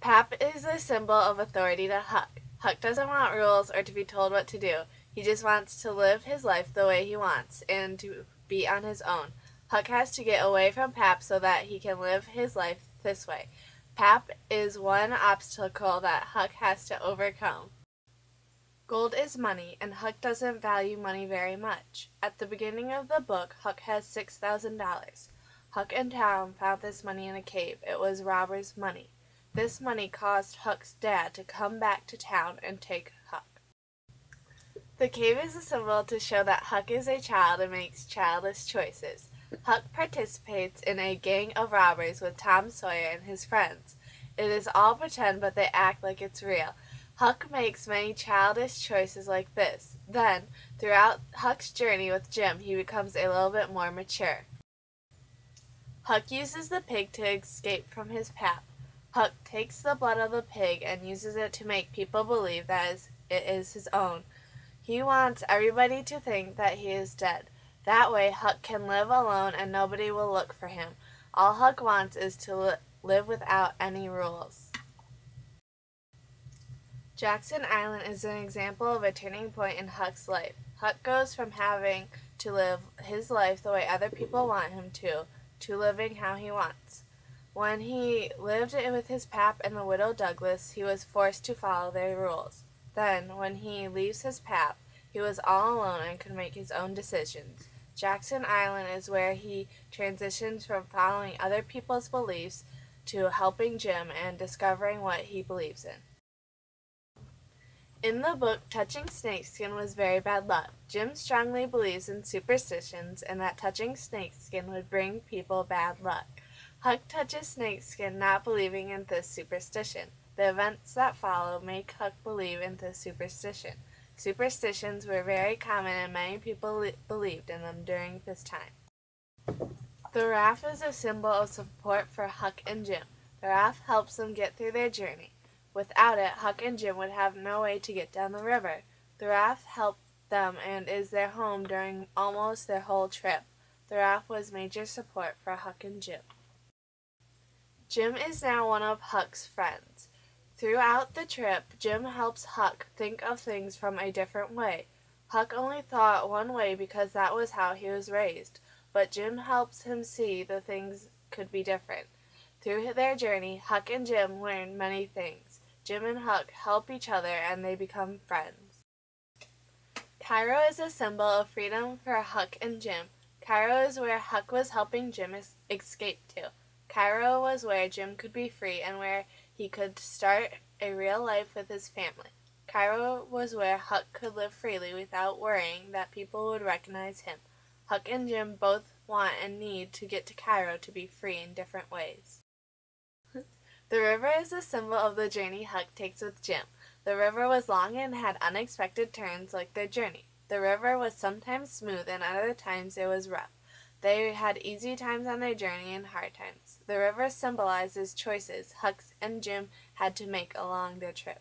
Pap is a symbol of authority to Huck. Huck doesn't want rules or to be told what to do. He just wants to live his life the way he wants and to be on his own. Huck has to get away from Pap so that he can live his life this way. Pap is one obstacle that Huck has to overcome. Gold is money, and Huck doesn't value money very much. At the beginning of the book, Huck has $6,000. Huck and Tom found this money in a cave. It was robbers' money. This money caused Huck's dad to come back to town and take Huck. The cave is a symbol to show that Huck is a child and makes childish choices. Huck participates in a gang of robbers with Tom Sawyer and his friends. It is all pretend, but they act like it's real. Huck makes many childish choices like this. Then, throughout Huck's journey with Jim, he becomes a little bit more mature. Huck uses the pig to escape from his Pap. Huck takes the blood of the pig and uses it to make people believe that it is his own. He wants everybody to think that he is dead. That way, Huck can live alone and nobody will look for him. All Huck wants is to live without any rules. Jackson Island is an example of a turning point in Huck's life. Huck goes from having to live his life the way other people want him to living how he wants. When he lived with his Pap and the widow Douglas, he was forced to follow their rules. Then, when he leaves his Pap, he was all alone and could make his own decisions. Jackson Island is where he transitions from following other people's beliefs to helping Jim and discovering what he believes in. In the book, touching snakeskin was very bad luck. Jim strongly believes in superstitions and that touching snakeskin would bring people bad luck. Huck touches snakeskin not believing in this superstition. The events that follow make Huck believe in this superstition. Superstitions were very common and many people believed in them during this time. The raft is a symbol of support for Huck and Jim. The raft helps them get through their journey. Without it, Huck and Jim would have no way to get down the river. The raft helped them and is their home during almost their whole trip. The raft was major support for Huck and Jim. Jim is now one of Huck's friends. Throughout the trip, Jim helps Huck think of things from a different way. Huck only thought one way because that was how he was raised, but Jim helps him see the things could be different. Through their journey, Huck and Jim learn many things. Jim and Huck help each other and they become friends. Cairo is a symbol of freedom for Huck and Jim. Cairo is where Huck was helping Jim escape to. Cairo was where Jim could be free and where he could start a real life with his family. Cairo was where Huck could live freely without worrying that people would recognize him. Huck and Jim both want and need to get to Cairo to be free in different ways. The river is a symbol of the journey Huck takes with Jim. The river was long and had unexpected turns like their journey. The river was sometimes smooth and other times it was rough. They had easy times on their journey and hard times. The river symbolizes choices Huck and Jim had to make along their trip.